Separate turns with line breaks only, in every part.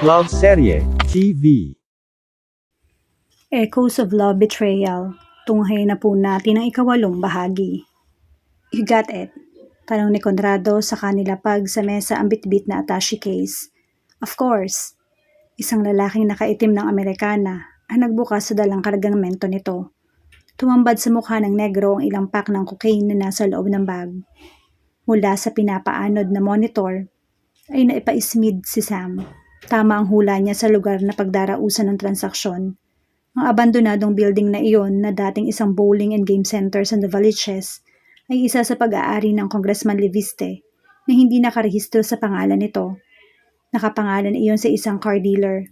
Love Serye TV.
Echoes of Love Betrayal. Tunghayin na po natin ang ikawalong bahagi. You got it? Tanong ni Conrado sa kanila pag sa mesa ang bitbit na attache case. Of course. Isang lalaking nakaitim ng Amerikana ang nagbukas sa dalang kargamento nito. Tumambad sa mukha ng negro ang ilang pack ng cocaine na nasa loob ng bag. Mula sa pinapaanod na monitor ay naipaismid si Sam. Tama ang hula niya sa lugar na pagdarausan ng transaksyon. Ang abandonadong building na iyon na dating isang bowling and game center sa Novaliches ay isa sa pag-aari ng Congressman Leviste na hindi nakarehistro sa pangalan nito. Nakapangalan iyon sa isang car dealer.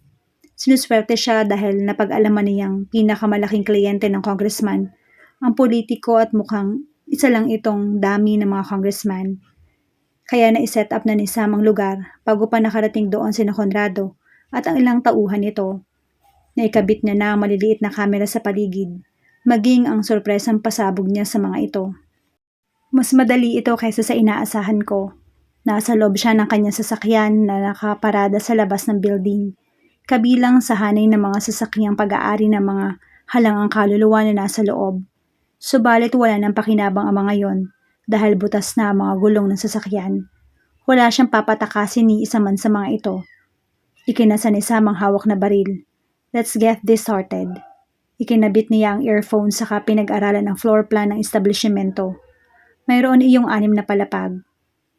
Sinuswerte siya dahil napag-alaman niyang pinakamalaking kliyente ng congressman, ang politiko at mukhang isa lang itong dami ng mga congressman. Kaya na-set up na ni Sam ang lugar bago pa nakarating doon si Conrado at ang ilang tauhan nito. Naikabit niya na ang maliliit na kamera sa paligid, maging ang sorpresang pasabog niya sa mga ito. Mas madali ito kaysa sa inaasahan ko. Nasa loob siya ng kanyang sasakyan na nakaparada sa labas ng building, kabilang sa hanay ng mga sasakyang pag-aari ng mga halangang kaluluwa na nasa loob. Subalit wala nang pakinabang ang mga yon dahil butas na ang mga gulong ng sasakyan. Wala siyang papatakasin ni isa man sa mga ito. Ikinasa ni Sam ang hawak na baril. Let's get this started. Ikinabit niya ang earphone saka pinag-aralan ang floor plan ng establishmento. Mayroon iyong 6 na palapag.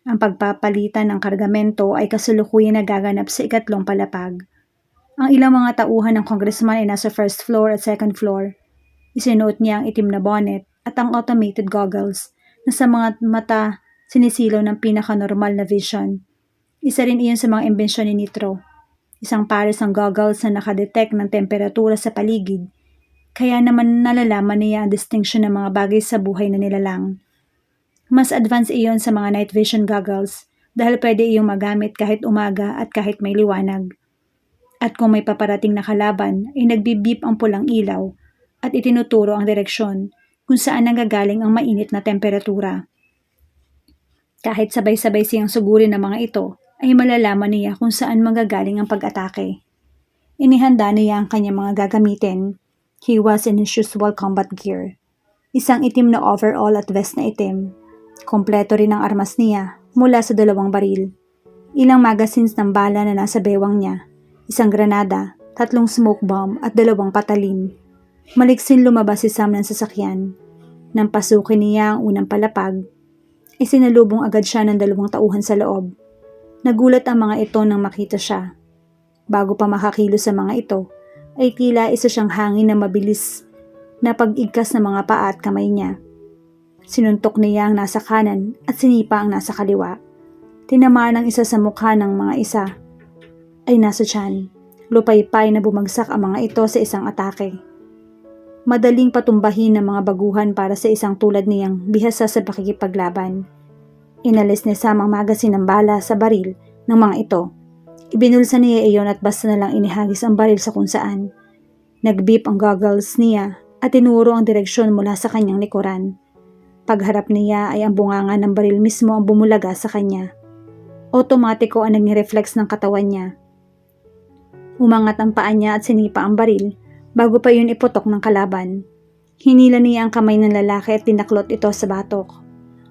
Ang pagpapalitan ng kargamento ay kasalukuyan nagaganap sa 3 palapag. Ang ilang mga tauhan ng congressman ay nasa first floor at second floor. Isinuot niya ang itim na bonnet at ang automated goggles na sa mga mata sinisilaw ng pinaka-normal na vision. Isa rin iyon sa mga imbensyon ni Nitro. Isang pares ng goggles na nakadetect ng temperatura sa paligid, kaya naman nalalaman niya ang distinction ng mga bagay sa buhay na nilalang. Mas advanced iyon sa mga night vision goggles dahil pwede iyong magamit kahit umaga at kahit may liwanag. At kung may paparating na kalaban, ay nagbibip ang pulang ilaw at itinuturo ang direksyon kung saan nanggagaling ang mainit na temperatura. Kahit sabay-sabay siyang sugurin ng mga ito, ay malalaman niya kung saan manggagaling ang pag-atake. Inihanda niya ang kanyang mga gagamitin. He was in his usual combat gear. Isang itim na overall at vest na itim. Kompleto rin ang armas niya mula sa 2 baril. Ilang magazines ng bala na nasa bewang niya. Isang granada, 3 smoke bomb at 2 patalin. Maliksin lumabas si Sam ng sasakyan. Nang pasukin niya ang unang palapag, isinalubong agad siya ng 2 tauhan sa loob. Nagulat ang mga ito nang makita siya. Bago pa makakilos sa mga ito, ay tila isa siyang hangin na mabilis na pag-igkas ng mga paa at kamay niya. Sinuntok niya ang nasa kanan at sinipa ang nasa kaliwa. Tinamaan ang isa sa mukha ng mga isa ay nasa tiyan. Lupaypay na bumagsak ang mga ito sa isang atake. Madaling patumbahin ng mga baguhan para sa isang tulad niyang bihasa sa pakikipaglaban. Inalis ni Sam ang magasin ng bala sa baril ng mga ito. Ibinulsa niya iyon at basta na lang inihagis ang baril sa kung saan. Nagbip ang goggles niya at tinuro ang direksyon mula sa kanyang likuran. Pagharap niya ay ang bunganga ng baril mismo ang bumulaga sa kanya. Otomatiko ang naging reflex ng katawan niya. Umangat ang paa niya at sinipa ang baril bago pa yun iputok ng kalaban. Hinila niya ang kamay ng lalaki at tinaklot ito sa batok.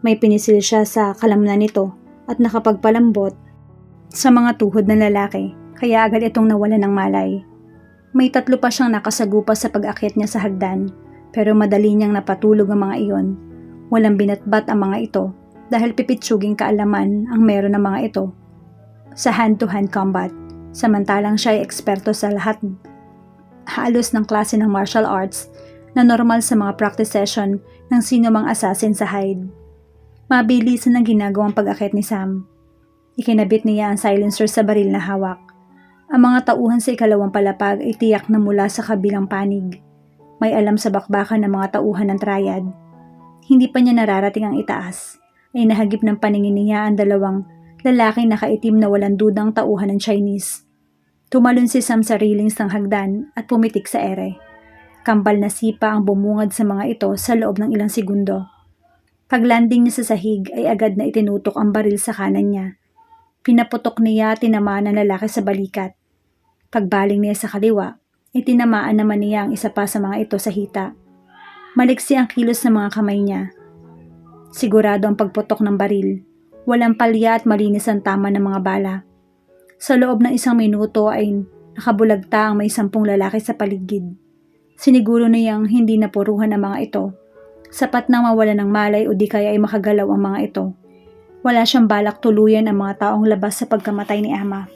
May pinisil siya sa kalamnan nito at nakapagpalambot sa mga tuhod ng lalaki, kaya agad itong nawala ng malay. May 3 pa siyang nakasagupa sa pag-akyat niya sa hagdan, pero madali niyang napatulog ang mga iyon. Walang binatbat ang mga ito dahil pipitsuging kaalaman ang meron ng mga ito sa hand-to-hand combat, samantalang siya ay eksperto sa lahat halos ng klase ng martial arts na normal sa mga practice session ng sino mang assassin sa Hyde. Mabilisan ang ginagawang pag-akyat ni Sam. Ikinabit niya ang silencer sa baril na hawak. Ang mga tauhan sa 2 palapag ay tiyak na mula sa kabilang panig. May alam sa bakbakan ng mga tauhan ng triad. Hindi pa niya nararating ang itaas. Ay nahagip ng paningin niya ang 2 lalaking nakaitim na walang dudang tauhan ng Chinese. Tumalon si Sam sa railings ng hagdan at pumitik sa ere. Kambal na sipa ang bumungad sa mga ito sa loob ng ilang segundo. Paglanding niya sa sahig ay agad na itinutok ang baril sa kanan niya. Pinaputok niya at tinamaan ang lalaki sa balikat. Pagbaling niya sa kaliwa, tinamaan naman niya ang isa pa sa mga ito sa hita. Maliksi ang kilos ng mga kamay niya. Sigurado ang pagputok ng baril. Walang palya at malinis ang tama ng mga bala. Sa loob ng 1 minuto ay nakabulagta ang may 10 lalaki sa paligid. Siniguro niyang hindi napuruhan ang mga ito. Sapat na mawala ng malay o di kaya ay makagalaw ang mga ito. Wala siyang balak tuluyan ang mga taong labas sa pagkamatay ni Ama.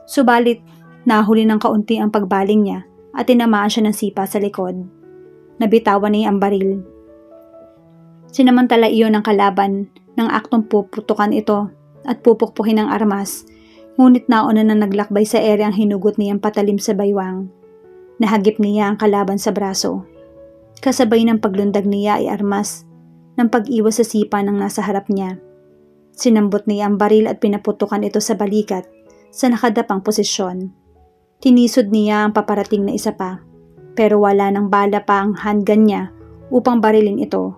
Subalit, nahuli ng kaunti ang pagbaling niya at tinamaan siya ng sipa sa likod. Nabitawan niya ang baril. Sinamantala iyon ng kalaban ng aktong puputukan ito at pupukpukin ng armas, ngunit nauna na naglakbay sa ere ang hinugot niyang patalim sa baywang. Nahagip niya ang kalaban sa braso. Kasabay ng paglundag niya ay armas ng pag-iwas sa sipa ng nasa harap niya. Sinambot niya ang baril at pinaputukan ito sa balikat sa nakadapang posisyon. Tinisod niya ang paparating na isa pa, pero wala nang bala pa ang handgun niya upang barilin ito.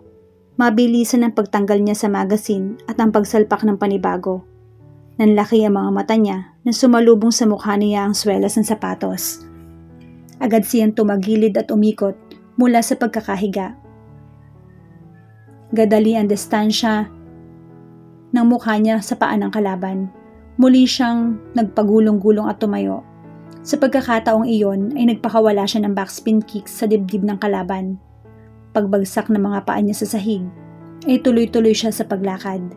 Mabilisan ang pagtanggal niya sa magazine at ang pagsalpak ng panibago. Nanlaki ang mga mata niya na sumalubong sa mukha niya ang swelas ng sapatos. Agad siyang tumagilid at umikot mula sa pagkakahiga. Gadali ang distansya ng mukha niya sa paa ng kalaban. Muli siyang nagpagulong-gulong at tumayo. Sa pagkakataong iyon ay nagpakawala siya ng backspin kicks sa dibdib ng kalaban. Pagbagsak ng mga paa niya sa sahig, ay tuloy-tuloy siya sa paglakad.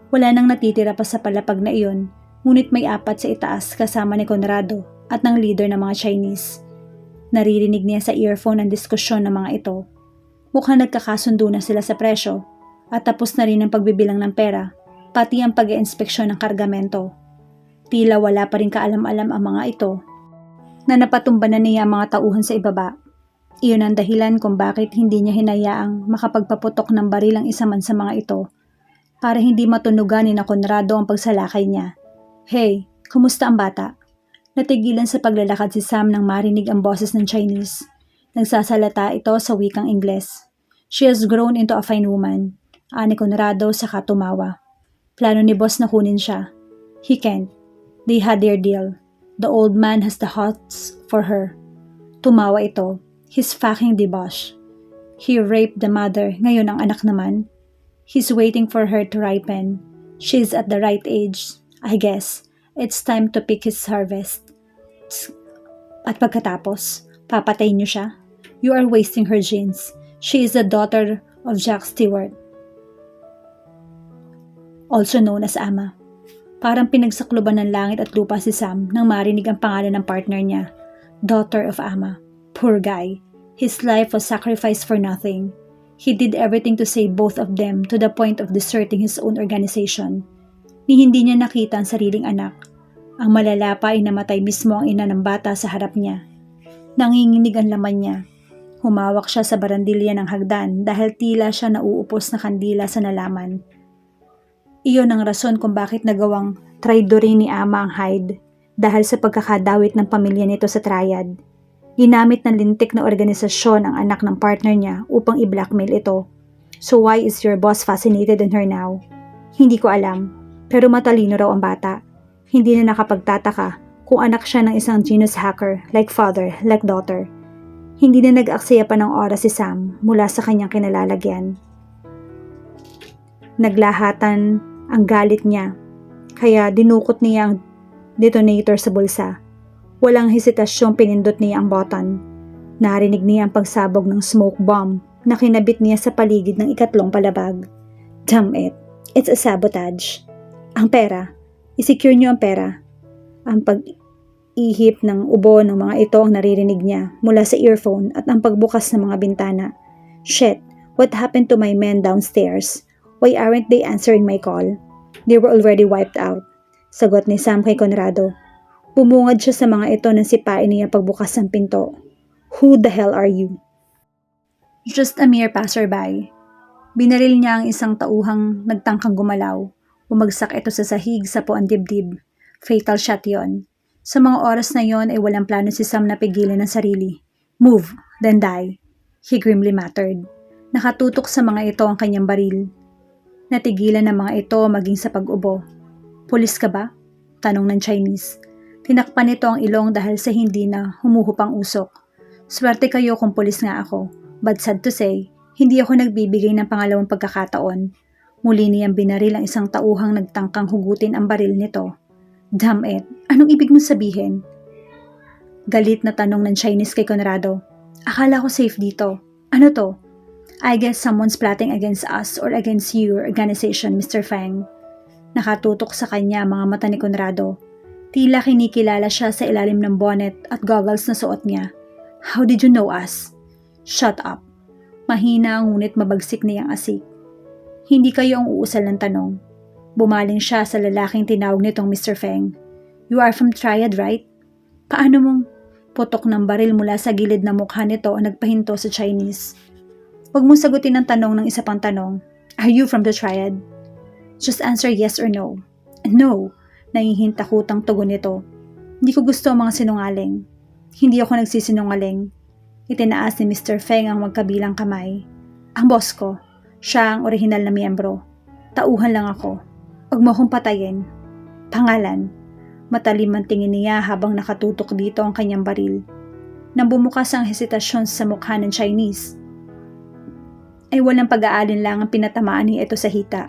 Wala nang natitira pa sa palapag na iyon, ngunit may 4 sa itaas kasama ni Conrado at ng leader ng mga Chinese. Naririnig niya sa earphone ang diskusyon ng mga ito. Mukhang nagkakasundo na sila sa presyo at tapos na rin ang pagbibilang ng pera, pati ang pag-iinspeksyon ng kargamento. Tila wala pa rin kaalam-alam ang mga ito na napatumba na niya ang mga tauhan sa ibaba. Iyon ang dahilan kung bakit hindi niya hinayaang makapagpaputok ng baril ang isa man sa mga ito para hindi matunugan ni na Conrado ang pagsalakay niya. "Hey, kumusta ang bata?" Natigilan sa paglalakad si Sam nang marinig ang boses ng Chinese. Nagsasalata ito sa wikang Ingles. "She has grown into a fine woman," ani Conrado saka tumawa. Plano ni boss na kunin siya. He can't. They had their deal. The old man has the hots for her. Tumawa ito. He's fucking debosh. He raped the mother, ngayon ang anak naman. He's waiting for her to ripen. She's at the right age. I guess, it's time to pick his harvest. At pagkatapos, papatayin niyo siya? You are wasting her genes. She is the daughter of Jack Stewart, also known as Ama. Parang pinagsakluban ng langit at lupa si Sam nang marinig ang pangalan ng partner niya, daughter of Ama. Poor guy. His life was sacrificed for nothing. He did everything to save both of them to the point of deserting his own organization. Ni hindi niya nakita ang sariling anak. Ang malala pa ay namatay mismo ang ina ng bata sa harap niya. Nanginginig ang laman niya. Humawak siya sa barandilya ng hagdan dahil tila siya nauupos na kandila sa nalaman. Iyon ang rason kung bakit nagawang traidorin ni Ama ang Hyde dahil sa pagkakadawit ng pamilya nito sa triad. Ginamit ng lintik na organisasyon ang anak ng partner niya upang i-blackmail ito. So why is your boss fascinated in her now? Hindi ko alam, pero matalino raw ang bata. Hindi na nakapagtataka kung anak siya ng isang genius hacker, like father, like daughter. Hindi na nag-aksaya pa ng oras si Sam mula sa kanyang kinalalagyan. Naglahatan ang galit niya, kaya dinukot niya ang detonator sa bulsa. Walang hesitasyong pinindot niya ang button. Narinig niya ang pagsabog ng smoke bomb na kinabit niya sa paligid ng ikatlong palabag. Damn it, it's a sabotage. Ang pera, isecure niyo ang pera. Ang pag-ihip ng ubo ng mga ito ang naririnig niya mula sa earphone at ang pagbukas ng mga bintana. Shit, what happened to my men downstairs? Why aren't they answering my call? They were already wiped out. Sagot ni Sam kay Conrado. Bumungad siya sa mga ito nang sipain niya pagbukas ng pinto. Who the hell are you? Just a mere passerby. Binaril niya ang isang tauhang nagtangkang gumalaw. Bumagsak ito sa sahig sa puan dibdib. Fatal shot yon. Sa mga oras na yon ay walang plano si Sam na pigilan ng sarili. Move, then die. He grimly muttered. Nakatutok sa mga ito ang kanyang baril. Natigilan ng mga ito maging sa pag-ubo. Pulis ka ba? Tanong ng Chinese. Tinakpan nito ang ilong dahil sa hindi na humuhupang usok. Swerte kayo kung pulis nga ako, but sad to say, hindi ako nagbibigay ng pangalawang pagkakataon. Muli niyang binaril ang isang tauhang nagtangkang hugutin ang baril nito. Damn it, anong ibig mong sabihin? Galit na tanong ng Chinese kay Conrado. Akala ko safe dito. Ano to? I guess someone's plotting against us or against your organization, Mr. Feng. Nakatutok sa kanya ang mga mata ni Conrado. Tila kinikilala siya sa ilalim ng bonnet at goggles na suot niya. How did you know us? Shut up. Mahina ngunit mabagsik niyang asik. Hindi kayo ang uusal ng tanong. Bumaling siya sa lalaking tinawag nitong Mr. Feng. You are from Triad, right? Paano mong putok ng baril mula sa gilid na mukha nito ang nagpahinto sa Chinese? Huwag mong sagutin ang tanong ng isa pang tanong. Are you from the Triad? Just answer yes or no. No, nahihintakutang tugon nito. Hindi ko gusto ang mga sinungaling. Hindi ako nagsisinungaling. Itinaas ni Mr. Feng ang magkabilang kamay. Ang boss ko, siya ang orihinal na miyembro. Tauhan lang ako. Huwag mo akong patayin. Pangalan. Matalim ang tingin niya habang nakatutok dito ang kanyang baril. Nang bumukas ang hesitasyon sa mukha ng Chinese, ay walang pag-aalin-lang ang pinatamaan niya ito sa hita.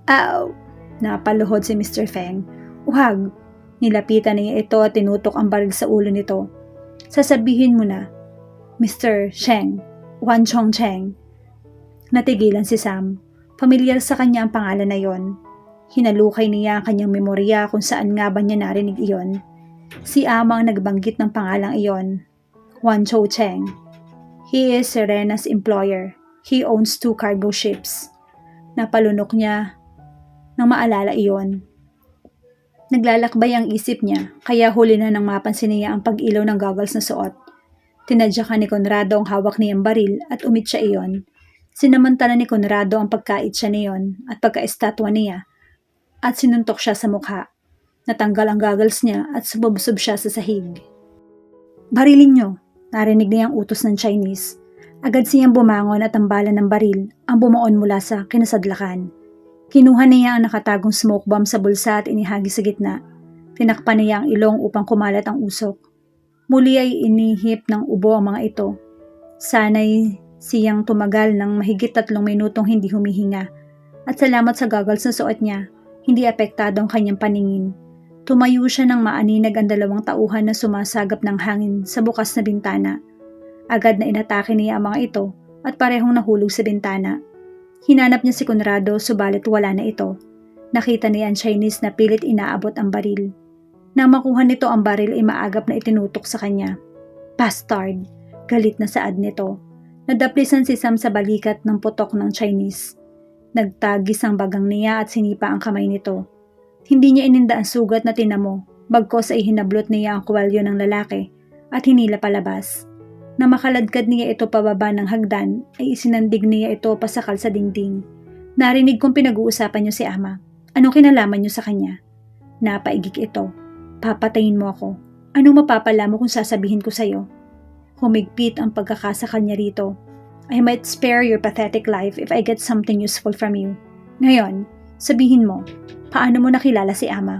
Ow! Napaluhod si Mr. Feng. Huwag! Nilapitan niya ito at tinutok ang baril sa ulo nito. Sasabihin mo na, Mr. Sheng, Wan Chong Cheng. Natigilan si Sam. Pamilyar sa kanya ang pangalan na yon. Hinalukay niya ang kanyang memorya kung saan nga ba niya narinig iyon. Si Ama ang nagbanggit ng pangalang iyon. Wan Chou Cheng. He is Serena's employer. He owns 2 cargo ships. Napalunok niya nang maalala iyon. Naglalakbay ang isip niya, kaya huli na nang mapansin niya ang pag-ilaw ng goggles na suot. Tinadyakan ni Conrado ang hawak niyang baril at umit siya iyon. Sinamantala ni Conrado ang pagkait siya niyon at pagka-estatwa niya at sinuntok siya sa mukha. Natanggal ang goggles niya at subobsob siya sa sahig. Barilin niyo, narinig niya ang utos ng Chinese. Agad siyang bumangon at ang bala ng baril ang bumuon mula sa kinasadlakan. Kinuha niya ang nakatagong smoke bomb sa bulsa at inihagi sa gitna. Tinakpan niya ang ilong upang kumalat ang usok. Muli ay inihip ng ubo ang mga ito. Sana'y siyang tumagal ng mahigit 3 minutong hindi humihinga. At salamat sa goggles na suot niya, hindi apektado ang kanyang paningin. Tumayo siya ng maaninag ang 2 tauhan na sumasagap ng hangin sa bukas na bintana. Agad na inatake niya ang mga ito at parehong nahulog sa bintana. Hinanap niya si Conrado subalit wala na ito. Nakita niya ang Chinese na pilit inaabot ang baril. Nang makuha nito ang baril ay maagap na itinutok sa kanya. Bastard! Galit na saad nito. Nadaplisan si Sam sa balikat ng putok ng Chinese. Nagtagis ang bagang niya at sinipa ang kamay nito. Hindi niya ininda ang sugat na tinamo, bagkos ay hinablot niya ang kwelyo ng lalaki at hinila palabas. Na makaladkad niya ito pababa ng hagdan ay isinandig niya ito pasakal sa dingding. Narinig kong pinag-uusapan niyo si Ama. Anong kinalaman niyo sa kanya? Napaigik ito. Papatayin mo ako. Anong mapapala mo kung sasabihin ko sa'yo? Humigpit ang pagkakasakal niya rito. I might spare your pathetic life if I get something useful from you. Ngayon, sabihin mo, paano mo nakilala si Ama?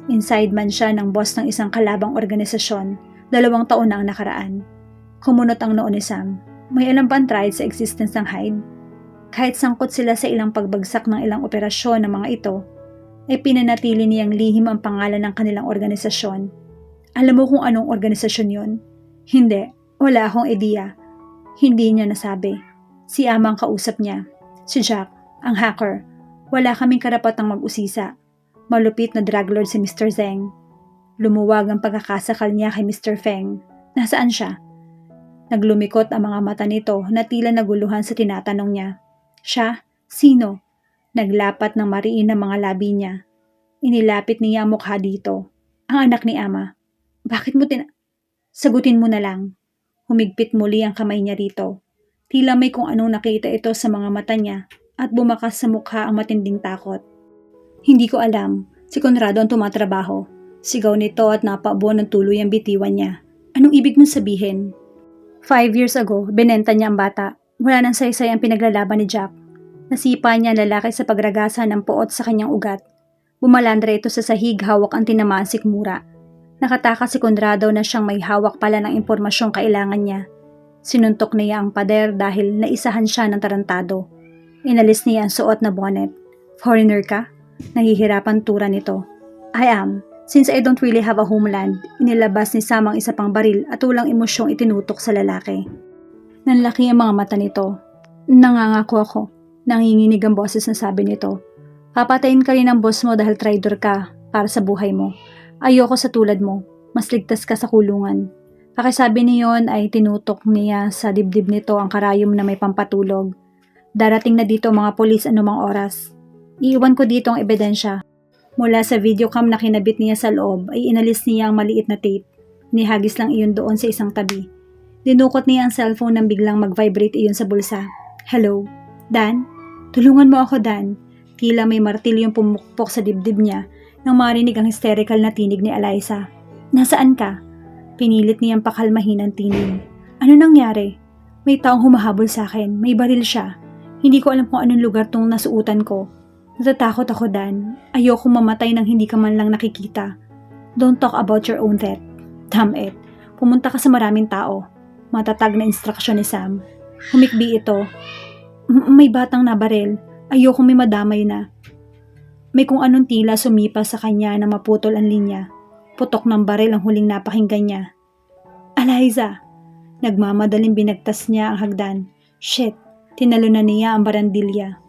Inside man siya ng boss ng isang kalabang organisasyon, 2 taon na ang nakaraan. Kumunot ang noo ni Sam. May alam ba ang Triad sa existence ng Hyde? Kahit sangkot sila sa ilang pagbagsak ng ilang operasyon ng mga ito, ay pinanatili niyang lihim ang pangalan ng kanilang organisasyon. Alam mo kung anong organisasyon yun? Hindi, wala akong ideya. Hindi niya nasabi. Si Ama ang kausap niya. Si Jack, ang hacker. Wala kaming karapatang mag-usisa. Malupit na drug lord si Mr. Zeng. Lumuwag ang pagkakasakal niya kay Mr. Feng. Nasaan siya? Naglumikot ang mga mata nito na tila naguluhan sa tinatanong niya. Siya? Sino? Naglapat ng mariin ang mga labi niya. Inilapit niya ang mukha dito. Ang anak ni Ama. Bakit mo Sagutin mo na lang. Humigpit muli ang kamay niya rito. Tila may kung anong nakita ito sa mga mata niya at bumakas sa mukha ang matinding takot. Hindi ko alam. Si Conrado ang tumatrabaho. Sigaw nito at napabo ng tuloy ang bitiwan niya. Anong ibig mong sabihin? 5 years ago, binenta niya ang bata. Wala nang saysay ang pinaglalaban ni Jack. Nasipa niya ang lalaki sa pagragasa ng puot sa kanyang ugat. Bumalandra ito sa sahig hawak ang tinamaan sikmura. Nakatakas si Conrado na siyang may hawak pala ng impormasyong kailangan niya. Sinuntok niya ang pader dahil naisahan siya ng tarantado. Inalis niya ang suot na bonnet. Foreigner ka? Nahihirapan tura nito. I am. Since I don't really have a homeland, inilabas ni Sam ang isa pang baril at walang emosyong itinutok sa lalaki. Nanlaki ang mga mata nito. Nangangako ako. Nanginginig ang boses na sabi nito. Papatayin ka rin ng boss mo dahil traitor ka para sa buhay mo. Ayoko sa tulad mo. Mas ligtas ka sa kulungan. Pakisabi niyon ay tinutok niya sa dibdib nito ang karayom na may pampatulog. Darating na dito mga polis anumang oras. Iiwan ko dito ang ebidensya. Mula sa videocam na kinabit niya sa loob ay inalis niya ang maliit na tape. Nihagis lang iyon doon sa isang tabi. Dinukot niya ang cellphone nang biglang mag-vibrate iyon sa bulsa. Hello? Dan? Tulungan mo ako, Dan. Tila may martilyong pumukpok sa dibdib niya nang marinig ang hysterical na tinig ni Eliza. Nasaan ka? Pinilit niyang pakalmahin ang tinig. Ano nangyari? May taong humahabol sa akin. May baril siya. Hindi ko alam kung anong lugar tong nasuutan ko. Natatakot ako, Dan. Ayokong mamatay nang hindi ka man lang nakikita. Don't talk about your own death. Damn it. Pumunta ka sa maraming tao. Matatag na instruksyon ni Sam. Humikbi ito. May batang nabaril. Ayokong may madamay na. May kung anong tila sumipa sa kanya na maputol ang linya. Putok ng baril ang huling napakinggan niya. Eliza! Nagmamadaling binagtas niya ang hagdan. Shit! Tinalo na niya ang barandilya.